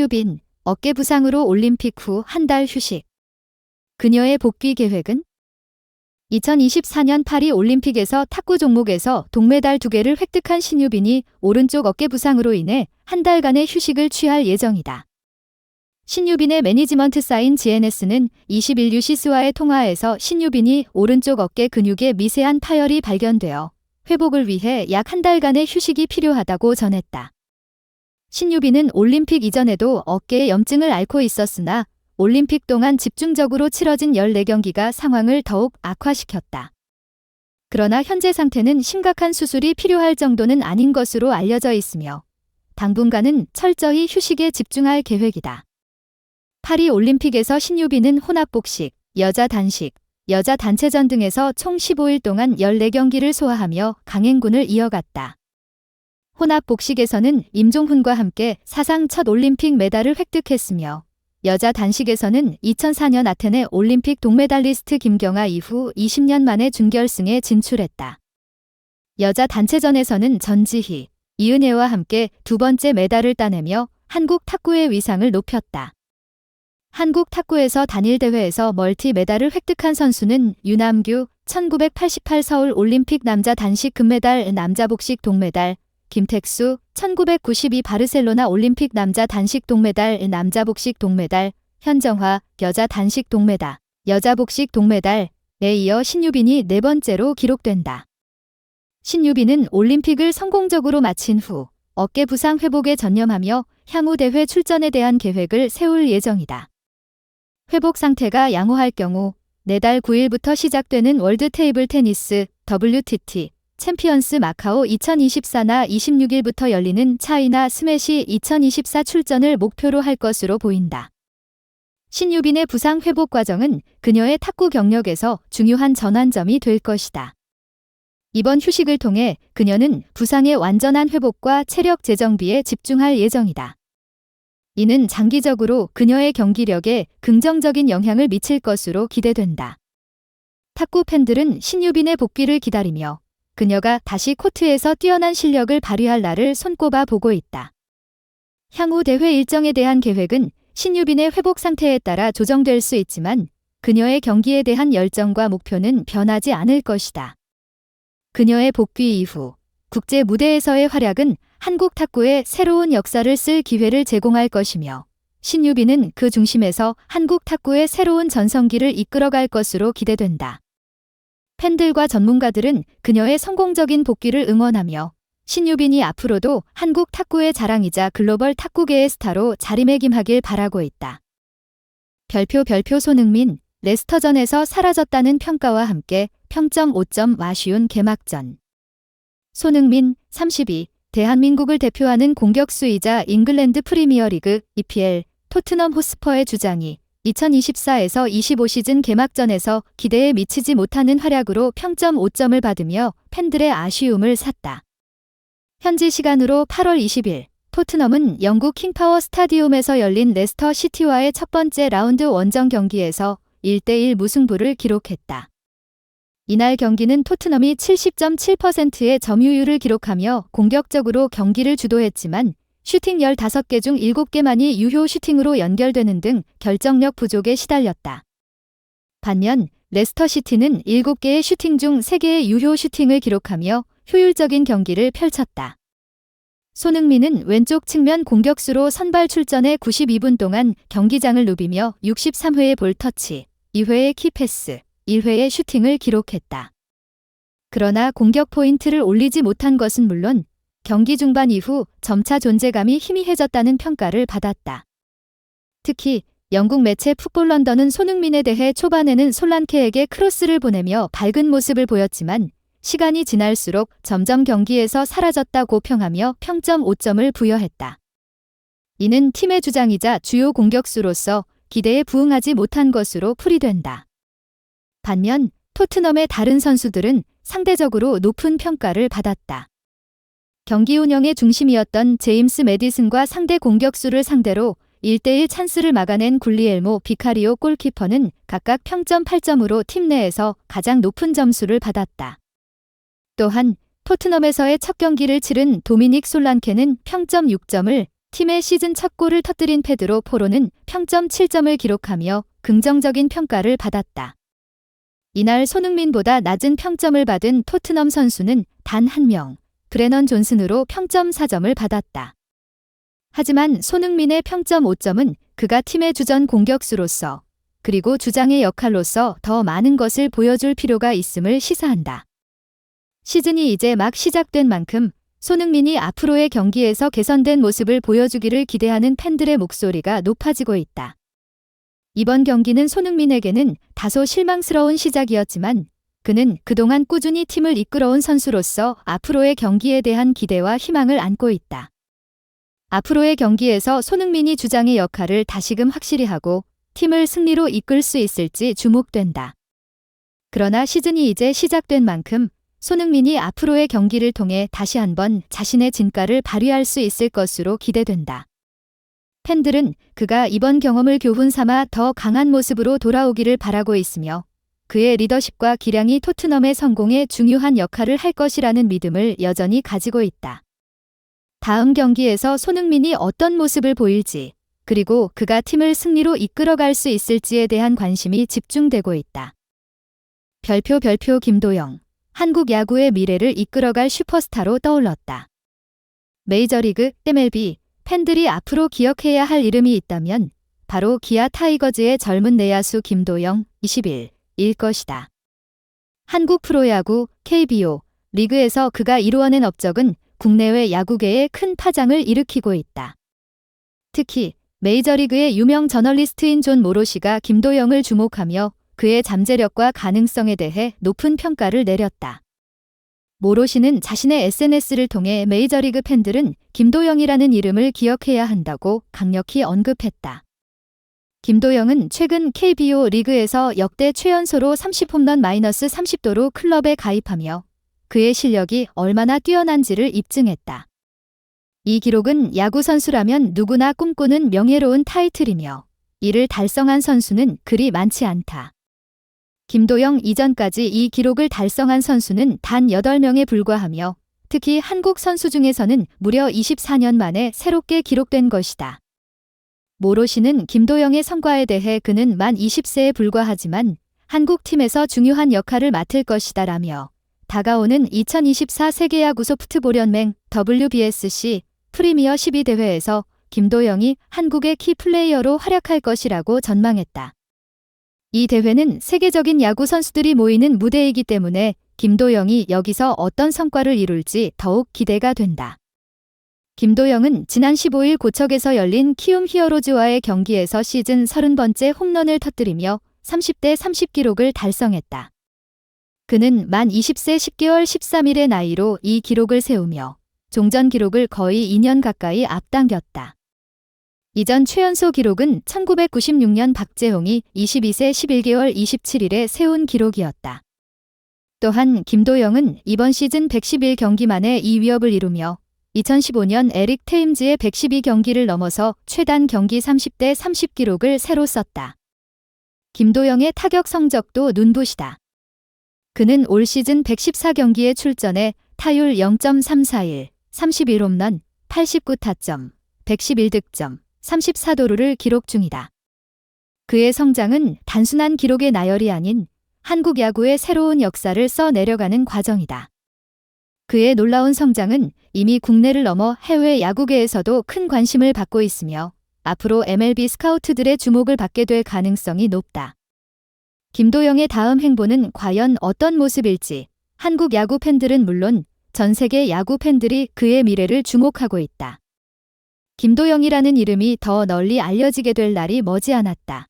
신유빈, 어깨 부상으로 올림픽 후 한 달 휴식. 그녀의 복귀 계획은? 2024년 파리 올림픽에서 탁구 종목에서 동메달 2개를 획득한 신유빈이 오른쪽 어깨 부상으로 인해 한 달간의 휴식을 취할 예정이다. 신유빈의 매니지먼트 사인 GNS는 21뉴시스와의 통화에서 신유빈이 오른쪽 어깨 근육에 미세한 파열이 발견되어 회복을 위해 약 한 달간의 휴식이 필요하다고 전했다. 신유빈은 올림픽 이전에도 어깨에 염증을 앓고 있었으나 올림픽 동안 집중적으로 치러진 14경기가 상황을 더욱 악화시켰다. 그러나 현재 상태는 심각한 수술이 필요할 정도는 아닌 것으로 알려져 있으며 당분간은 철저히 휴식에 집중할 계획이다. 파리 올림픽에서 신유빈은 혼합복식, 여자 단식, 여자 단체전 등에서 총 15일 동안 14경기를 소화하며 강행군을 이어갔다. 혼합복식에서는 임종훈과 함께 사상 첫 올림픽 메달을 획득했으며 여자 단식에서는 2004년 아테네 올림픽 동메달리스트 김경아 이후 20년 만에 준결승에 진출했다. 여자 단체전에서는 전지희, 이은혜와 함께 두 번째 메달을 따내며 한국 탁구의 위상을 높였다. 한국 탁구에서 단일 대회에서 멀티 메달을 획득한 선수는 유남규, 1988 서울 올림픽 남자 단식 금메달, 남자 복식 동메달, 김택수, 1992 바르셀로나 올림픽 남자 단식 동메달, 남자 복식 동메달, 현정화, 여자 단식 동메달, 여자 복식 동메달에 이어 신유빈이 4번째로 기록된다. 신유빈은 올림픽을 성공적으로 마친 후 어깨 부상 회복에 전념하며 향후 대회 출전에 대한 계획을 세울 예정이다. 회복 상태가 양호할 경우 내달 9일부터 시작되는 월드 테이블 테니스 WTT 챔피언스 마카오 2024나 26일부터 열리는 차이나 스매시 2024 출전을 목표로 할 것으로 보인다. 신유빈의 부상 회복 과정은 그녀의 탁구 경력에서 중요한 전환점이 될 것이다. 이번 휴식을 통해 그녀는 부상의 완전한 회복과 체력 재정비에 집중할 예정이다. 이는 장기적으로 그녀의 경기력에 긍정적인 영향을 미칠 것으로 기대된다. 탁구 팬들은 신유빈의 복귀를 기다리며 그녀가 다시 코트에서 뛰어난 실력을 발휘할 날을 손꼽아 보고 있다. 향후 대회 일정에 대한 계획은 신유빈의 회복 상태에 따라 조정될 수 있지만 그녀의 경기에 대한 열정과 목표는 변하지 않을 것이다. 그녀의 복귀 이후 국제 무대에서의 활약은 한국 탁구에 새로운 역사를 쓸 기회를 제공할 것이며 신유빈은 그 중심에서 한국 탁구의 새로운 전성기를 이끌어갈 것으로 기대된다. 팬들과 전문가들은 그녀의 성공적인 복귀를 응원하며 신유빈이 앞으로도 한국 탁구의 자랑이자 글로벌 탁구계의 스타로 자리매김하길 바라고 있다. 별표 손흥민, 레스터전에서 사라졌다는 평가와 함께 평점 5점 아쉬운 개막전. 손흥민, 32, 대한민국을 대표하는 공격수이자 잉글랜드 프리미어리그 EPL 토트넘 호스퍼의 주장이 2024에서 25 시즌 개막전에서 기대에 미치지 못하는 활약으로 평점 5점을 받으며 팬들의 아쉬움을 샀다. 현지 시간으로 8월 20일 토트넘은 영국 킹파워 스타디움에서 열린 레스터 시티와의 첫 번째 라운드 원정 경기에서 1대1 무승부를 기록했다. 이날 경기는 토트넘이 70.7%의 점유율을 기록하며 공격적으로 경기를 주도했지만 슈팅 15개 중 7개만이 유효 슈팅으로 연결되는 등 결정력 부족에 시달렸다. 반면 레스터시티는 7개의 슈팅 중 3개의 유효 슈팅을 기록하며 효율적인 경기를 펼쳤다. 손흥민은 왼쪽 측면 공격수로 선발 출전해 92분 동안 경기장을 누비며 63회의 볼터치, 2회의 키패스, 1회의 슈팅을 기록했다. 그러나 공격 포인트를 올리지 못한 것은 물론 경기 중반 이후 점차 존재감이 희미해졌다는 평가를 받았다. 특히 영국 매체 풋볼 런던은 손흥민에 대해 초반에는 솔란케에게 크로스를 보내며 밝은 모습을 보였지만 시간이 지날수록 점점 경기에서 사라졌다고 평하며 평점 5점을 부여했다. 이는 팀의 주장이자 주요 공격수로서 기대에 부응하지 못한 것으로 풀이된다. 반면 토트넘의 다른 선수들은 상대적으로 높은 평가를 받았다. 경기 운영의 중심이었던 제임스 매디슨과 상대 공격수를 상대로 1대1 찬스를 막아낸 굴리엘모 비카리오 골키퍼는 각각 평점 8점으로 팀 내에서 가장 높은 점수를 받았다. 또한 토트넘에서의 첫 경기를 치른 도미닉 솔란케는 평점 6점을 팀의 시즌 첫 골을 터뜨린 페드로 포로는 평점 7점을 기록하며 긍정적인 평가를 받았다. 이날 손흥민보다 낮은 평점을 받은 토트넘 선수는 단 한 명, 브레넌 존슨으로 평점 4점을 받았다. 하지만 손흥민의 평점 5점은 그가 팀의 주전 공격수로서 그리고 주장의 역할로서 더 많은 것을 보여줄 필요가 있음을 시사한다. 시즌이 이제 막 시작된 만큼 손흥민이 앞으로의 경기에서 개선된 모습을 보여주기를 기대하는 팬들의 목소리가 높아지고 있다. 이번 경기는 손흥민에게는 다소 실망스러운 시작이었지만 그는 그동안 꾸준히 팀을 이끌어온 선수로서 앞으로의 경기에 대한 기대와 희망을 안고 있다. 앞으로의 경기에서 손흥민이 주장의 역할을 다시금 확실히 하고 팀을 승리로 이끌 수 있을지 주목된다. 그러나 시즌이 이제 시작된 만큼 손흥민이 앞으로의 경기를 통해 다시 한번 자신의 진가를 발휘할 수 있을 것으로 기대된다. 팬들은 그가 이번 경험을 교훈 삼아 더 강한 모습으로 돌아오기를 바라고 있으며 그의 리더십과 기량이 토트넘의 성공에 중요한 역할을 할 것이라는 믿음을 여전히 가지고 있다. 다음 경기에서 손흥민이 어떤 모습을 보일지 그리고 그가 팀을 승리로 이끌어갈 수 있을지에 대한 관심이 집중되고 있다. 별표 김도영, 한국 야구의 미래를 이끌어갈 슈퍼스타로 떠올랐다. 메이저리그 MLB 팬들이 앞으로 기억해야 할 이름이 있다면 바로 기아 타이거즈의 젊은 내야수 김도영 21일 것이다. 한국 프로야구 KBO 리그에서 그가 이루어낸 업적은 국내외 야구계에 큰 파장을 일으키고 있다. 특히 메이저리그의 유명 저널리스트인 존 모로시가 김도영을 주목하며 그의 잠재력과 가능성에 대해 높은 평가를 내렸다. 모로시는 자신의 SNS를 통해 메이저리그 팬들은 김도영이라는 이름을 기억해야 한다고 강력히 언급했다. 김도영은 최근 KBO 리그에서 역대 최연소로 30홈런 -30도로 클럽에 가입하며 그의 실력이 얼마나 뛰어난지를 입증했다. 이 기록은 야구 선수라면 누구나 꿈꾸는 명예로운 타이틀이며 이를 달성한 선수는 그리 많지 않다. 김도영 이전까지 이 기록을 달성한 선수는 단 8명에 불과하며 특히 한국 선수 중에서는 무려 24년 만에 새롭게 기록된 것이다. 모로시는 김도영의 성과에 대해 그는 만 20세에 불과하지만 한국 팀에서 중요한 역할을 맡을 것이다라며 다가오는 2024 세계야구 소프트볼연맹 WBSC 프리미어 12대회에서 김도영이 한국의 키플레이어로 활약할 것이라고 전망했다. 이 대회는 세계적인 야구 선수들이 모이는 무대이기 때문에 김도영이 여기서 어떤 성과를 이룰지 더욱 기대가 된다. 김도영은 지난 15일 고척에서 열린 키움 히어로즈와의 경기에서 시즌 30번째 홈런을 터뜨리며 30대 30 기록을 달성했다. 그는 만 20세 10개월 13일의 나이로 이 기록을 세우며 종전 기록을 거의 2년 가까이 앞당겼다. 이전 최연소 기록은 1996년 박재홍이 22세 11개월 27일에 세운 기록이었다. 또한 김도영은 이번 시즌 111경기 만에 이 위협을 이루며 2015년 에릭 테임즈의 112경기를 넘어서 최단 경기 30대 30 기록을 새로 썼다. 김도영의 타격 성적도 눈부시다. 그는 올 시즌 114경기에 출전해 타율 0.341, 31홈런, 89타점, 111득점, 34도루를 기록 중이다. 그의 성장은 단순한 기록의 나열이 아닌 한국 야구의 새로운 역사를 써 내려가는 과정이다. 그의 놀라운 성장은 이미 국내를 넘어 해외 야구계에서도 큰 관심을 받고 있으며 앞으로 MLB 스카우트들의 주목을 받게 될 가능성이 높다. 김도영의 다음 행보는 과연 어떤 모습일지 한국 야구 팬들은 물론 전 세계 야구 팬들이 그의 미래를 주목하고 있다. 김도영이라는 이름이 더 널리 알려지게 될 날이 머지않았다.